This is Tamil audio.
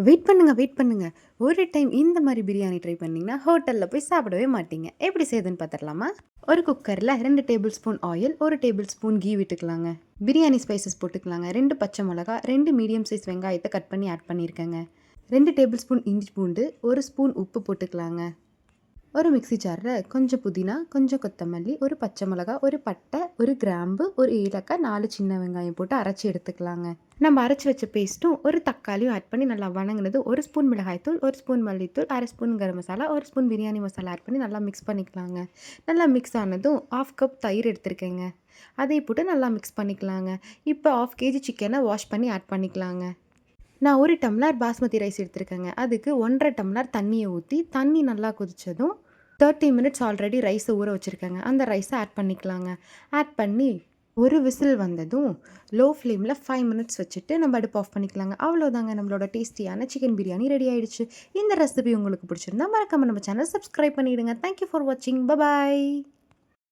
வெயிட் பண்ணுங்க. ஒரு டைம் இந்த மாரி பிரியாணி ட்ரை பண்ணீங்கன்னா, ஹோட்டல்ல போய் சாப்பிடவே மாட்டீங்க. எப்படி செய்யுதுன்னு பார்த்துடலாமா? ஒரு குக்கர்ல 2 tablespoon oil, 1 tablespoon ghee விட்டுக்கலாங்க. பிரியாணி ஸ்பைசஸ் போட்டுக்கலாங்க. 2 பச்சை மிளகா, 2 மீடியம் சைஸ் வெங்காயத்த கட் பண்ணி ஆட் பண்ணியிருக்கேங்க. 2 டேபிள் ஸ்பூன் இஞ்சி பூண்டு, 1 ஸ்பூன் உப்பு போட்டுக்கலாங்க. ஒரு மிக்ஸி ஜாரில் கொஞ்சம் புதினா, கொஞ்சம் கொத்தமல்லி, ஒரு பச்சை மிளகா, ஒரு பட்டை, ஒரு கிராம்பு, ஒரு ஏலக்காய், 4 சின்ன வெங்காயம் போட்டு அரைச்சி எடுத்துக்கலாங்க. நம்ம அரைச்சி வச்ச பேஸ்ட்டும் ஒரு தக்காளியும் ஆட் பண்ணி நல்லா வணங்கினது 1 ஸ்பூன் மிளகாய்த்தூள், 1 ஸ்பூன் மல்லித்தூள், 1/2 spoon garam masala, 1 spoon biryani masala add பண்ணி நல்லா மிக்ஸ் பண்ணிக்கலாங்க. நல்லா மிக்ஸ் ஆனதும் 1/2 கப் தயிர் எடுத்திருக்கேங்க. அதை போட்டு நல்லா மிக்ஸ் பண்ணிக்கலாங்க. இப்போ 1/2 கேஜி சிக்கனை வாஷ் பண்ணி ஆட் பண்ணிக்கலாங்க. நான் 1 டம்ளர் பாஸ்மதி ரைஸ் எடுத்திருக்கேங்க. அதுக்கு 1 1/2 டம்ளர் தண்ணியை ஊற்றி, தண்ணி நல்லா கொதிச்சதும் 30 மினிட்ஸ் ஆல்ரெடி ரைஸை ஊற வச்சுருக்கேங்க. அந்த ரைஸை ஆட் பண்ணிக்கலாங்க. ஆட் பண்ணி ஒரு விசில் வந்ததும் லோ ஃப்ளேமில் 5 மினிட்ஸ் வச்சுட்டு நம்ம அடுப்பு ஆஃப் பண்ணிக்கலாங்க. அவ்வளோதாங்க, நம்மளோட டேஸ்டியான சிக்கன் பிரியாணி ரெடி ஆயிடுச்சு. இந்த ரெசிபி உங்களுக்கு பிடிச்சிருந்தா மறக்காம நம்ம சேனல் சப்ஸ்கிரைப் பண்ணிவிடுங்க. தேங்க்யூ ஃபார் வாட்சிங். பபாய்.